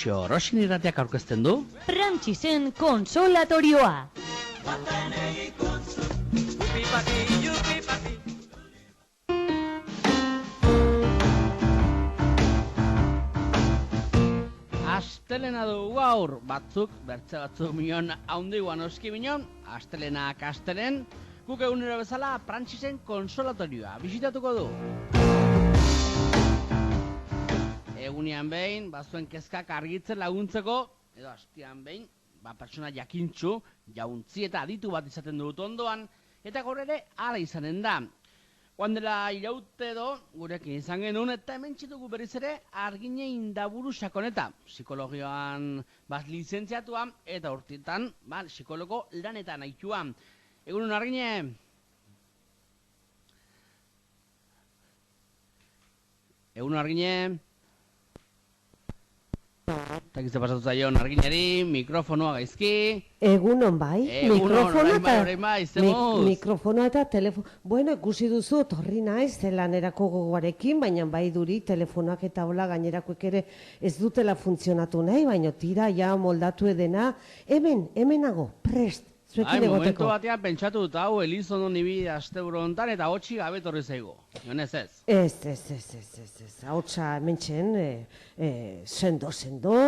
Xoroxin irratiak aurkezten du Frantxisen konsolatorioa. Astelena du gaur, batzuk, bertze batzuk minon haundiguan oski minon, astelenak astelen, guk egunero bezala Frantxisen konsolatorioa bisitatuko du. Egunean behin, bazuen kezkak argitzen laguntzeko, edo hastian behin, pertsona jakintxu, jauntzi eta aditu bat izaten dut ondoan, eta gaur ere hala izanen da. Joan dela iraute edo, gurekin izan genuen, eta hemen txitugu berriz ere Argine Indaburu sakoneta. Psikologian lizentziatua, eta urtetan, psikologo lanetan aitua. Egunon Argine? Egunon Argine? Eta gizte pasatu zaion Argineri, mikrofonoa gaizki. Egunon bai, mikrofonoa eta telefono. Bueno, ikusi duzu, torri naiz, lanerako gogoarekin, baina bai duri telefonoak eta hola gainerakoek ere ez dutela funtzionatu nahi, baina tira, ja moldatu edena, hemenago, prest, zuekin egoteko. Momentu batean pentsatu dut hau, Elizondo nibi asteburu hontan eta hotxi gabe torri zaigu. Jonez ez? Ez, hautsa hementxen, sendo,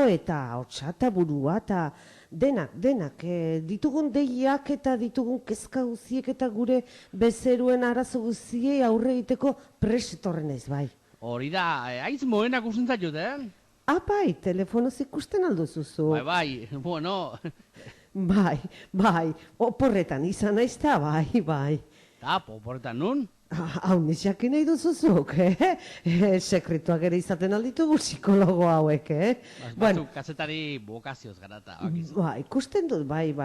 eta hautsa eta burua, eta denak, ditugun deiak eta ditugun kezka guziek eta gure bezeruen arazo guziei aurre egiteko presetorren ez bai. Hori da, aiz moenak usten zaitut, Bai, telefonoz ikusten alduzuzu. Bai, bueno. Bai, oporretan izan naizta, bai. Eta, oporretan nun? Hau nixakin nahi duzuzuk, Sekretuak ere izaten alditugu psikologo hauek, Batzuk kazetari bokazioz garata. Bai, ikusten dut, bai,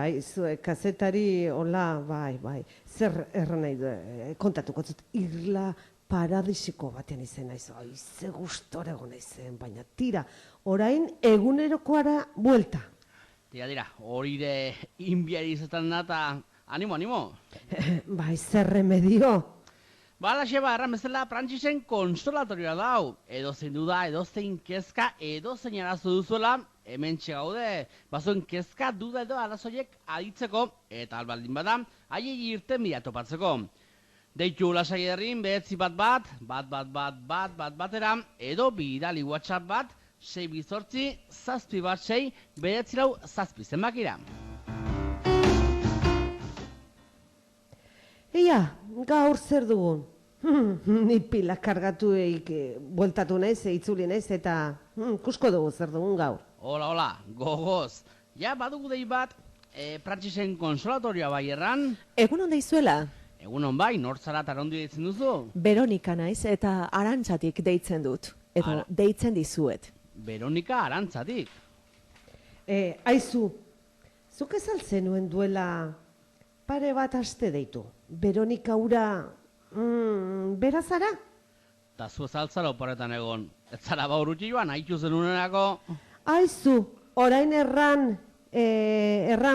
kazetari, hola, bai. Zer erran nahi du, kontatuko zut, irla paradisiko batean izan naiz, ze gustore egon naizen, baina tira, orain egunerokoara buelta. Tira, hori de inbiari izaten da eta animo. Bai, zer remedio. Balaxe erran bezala Frantxisen konsolatorioa dau. Edozein duda, edozein kezka, edozein arazo duzuela, hemen txegaude. Bazuen kezka, duda edo arazoiek aditzeko, eta albaldin bada, haiei irten bila topatzeko. Deitu lasai herrin, behetzi bat, batera, edo bidali WhatsApp bat, 6 bizortzi, 7 bat 6, behetzi lau 7 zenbakira. Ia, gaur zer dugun? Ni pila kargatu bueltatu naiz, itzuli naiz, eta kusko dugu zer dugun gaur. Hola, gogoz. Ja, badugu dei bat, Frantxisen konsolatorioa bai erran. Egunon deizuela? Egunon bai, nortzara tarondi deitzen duzu? Veronika naiz eta Arantzatik deitzen dut, edo deitzen dizuet. Veronika Arantzatik? Aizu, zuk ez alzenuen duela pare bat aste deitu. Veronika ura, bera zara? Ta zu ez altzara oporretan egon. Ez zara baurutzi joan, haitu zenunerako. Aizu, orain erran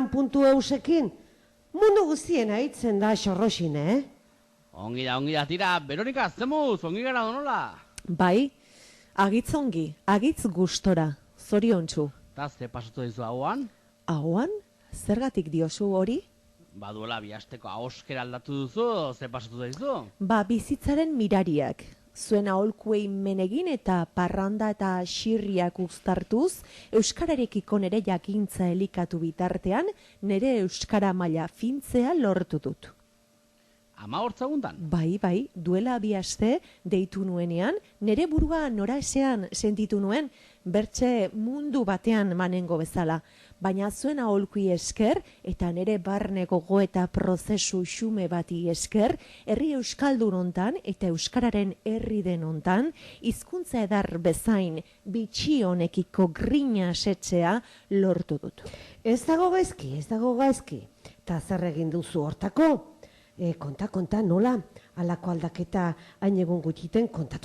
puntu eusekin, mundu guztien haitzen da xorroxin, Ongi da, tira, Veronika, zemuz, ongi gara donola? Bai, agitz ongi, agitz gustora, zoriontsu. Ta ze pasatu daizu hauan? Hauan? Zergatik diozu hori? Baduela bihasteko ahoskera aldatu duzu, ze pasatu daizu? Bizitzaren mirariak. Zuen aholkuei menegin eta parranda eta xirriak uztartuz, euskararekiko nere jakintza elikatu bitartean, nere euskara maila fintzea lortu dut. Ama hortzaguntan? Bai, duela 2 aste deitu nuenean, nere burua nora esean sentitu nuen, bertze mundu batean manengo bezala. Baina zuen aholkui esker eta nere barne gogo eta prozesu xume bati esker, herri euskaldun hontan eta euskararen herri den hontan, hizkuntza edar bezain bitxi honekiko grina setzea lortu dut. Ez dago gaizki. Ta zer egin duzu hortako? Konta, nola? Halako aldaketa hain egun gutxiten konta,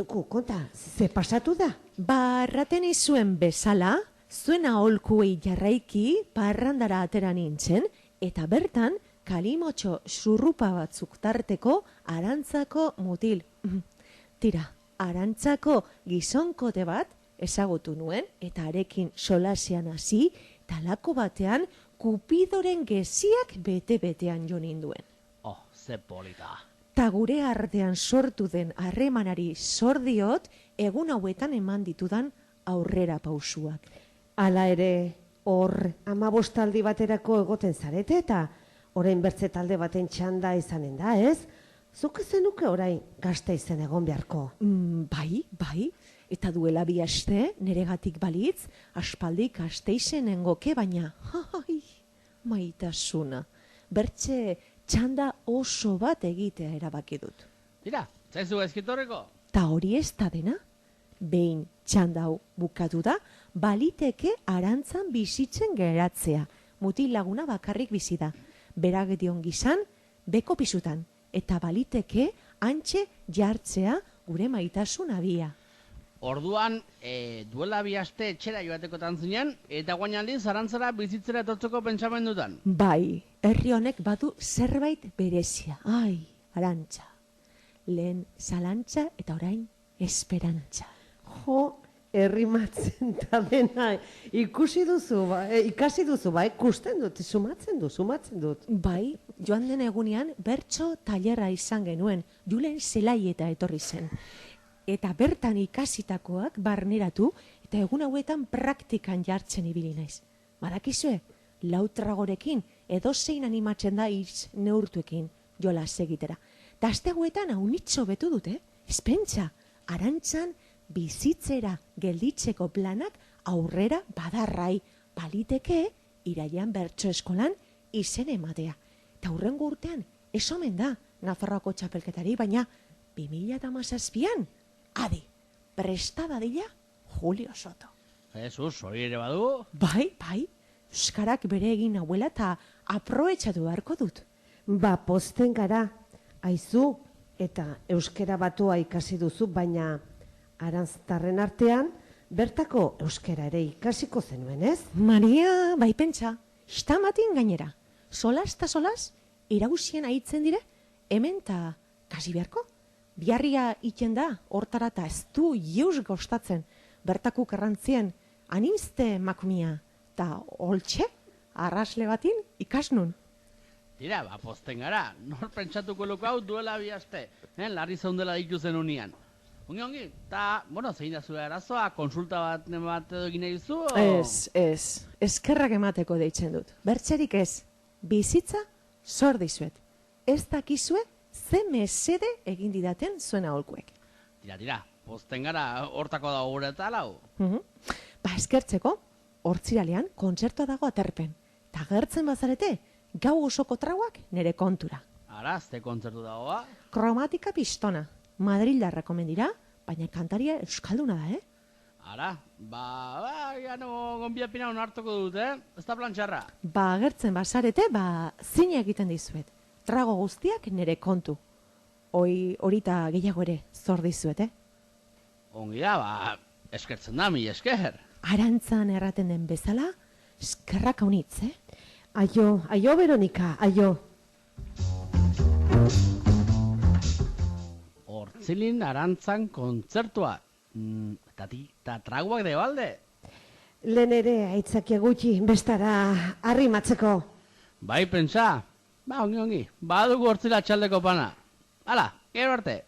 ze pasatu da? Erraten izuen bezala, zuen aholkuei jarraiki parrandara atera nintzen, eta bertan kalimotxo zurrupa batzuk tarteko Arantzako mutil. Tira, Arantzako gizonkote bat ezagutu nuen, eta arekin solasean hasi, talako batean Kupidoren geziak bete-betean jo ninduen. Oh, ze polita. Ta gure artean sortu den harremanari zordiot, egun hauetan eman ditudan aurrera pausuak. Hala ere, hor 15 aldi baterako egoten zarete eta orain bertze talde baten txanda izanen da, ez? Zuk zenuke orain Gasteizen egon beharko. Bai, eta duela 2 aste neregatik balitz, aspaldik Gasteizen engoke, baina, maitasuna, bertze txanda oso bat egitea erabaki dut. Tira, zaizu gaizkitorreko? Ta hori ez da dena? Behin txanda hau bukatu da, baliteke arantzan bizitzen geratzea. Mutil laguna bakarrik bizi da. Berak dion gizan, beko pisutan. Eta baliteke antxe jartzea gure maitasun abia. Orduan, duela 2 aste etxera joateko tantzinen, eta guain aldiz arantzara bizitzera etortzeko pentsamendutan. Bai, herri honek badu zerbait berezia. Ai, arantza. Lehen zalantza eta orain esperantza. Jo, errimatzen da dena, ikasi duzu, kusten dut, sumatzen dut. Bai, joan den egunean bertso tailerra izan genuen, Julen Zelaieta etorri zen. Eta bertan ikasitakoak barneratu eta egun hauetan praktikan jartzen ibili naiz. Badakizue, lautragorekin edozein animatzen da hitz neurtuekin jolas egitera. Ta aste hauetan aunitxo betu dute, espentsa, arantzan bizitzera gelditzeko planak aurrera badarrai, baliteke irailean bertso eskolan izen ematea. Eta hurrengo urtean, ez omen da Nafarroako txapelketari, baina 2017an, adi, prestada dila Julio Soto. Jesus, hori ere badu? Bai, euskarak bere egin nauela eta aprobetxatu beharko dut. Ba, posten gara, aizu, eta euskera batua ikasi duzu, baina arantztarren artean, bertako euskera ere ikasiko zenuen, ez? Maria, bai pentsa, istamatin gainera. Solas eta solas, iragusien aitzen dire, hemen ta kasi beharko. Biharria iten da, hortara eta ez du jeus gostatzen, bertako karrantzien, animzte makumia, eta holtxe, arrasle batin ikasnun. Tira, ba, posten gara, nor pentsatuko loko hau duela 2 aste, larri zaundela dituzen unian. Ongi, eta, zein da zure arazoa, konsulta bat edo egin nahi duzu? Ez, eskerrak emateko deitzen dut. Bertzerik ez, bizitza zor dizuet. Ez dakizue, ze mesede egin didaten zuen aholkuek. Tira, posten gara, hortako dago gure eta lau. Ba, eskertzeko, hortziralean kontzertua dago aterpen. Ta gertzen bazarete, gau osoko trauak nere kontura. Ara, ze kontzertu dagoa? Kromatika pistona. Madrildarra komen dira, baina kantaria euskalduna da, Ara, gano gonbiapina hartuko dut, Ez da plantxarra. Ba, gertzen bazarete, zine egiten dizuet. Trago guztiak nere kontu. Horita gehiago ere zor dizuet, Ongi da, eskertzen da, mi esker. Arantzan erraten den bezala, eskerrak haunitz, Aio, Veronika, aio. Hortzilin arantzan kontzertua. Eta traguak de balde. Lehen ere aitzakia gutxi, bestara arrimatzeko. Bai, pentsa. Ongi. Badugu hortzila txaldeko pana. Hala, gero arte.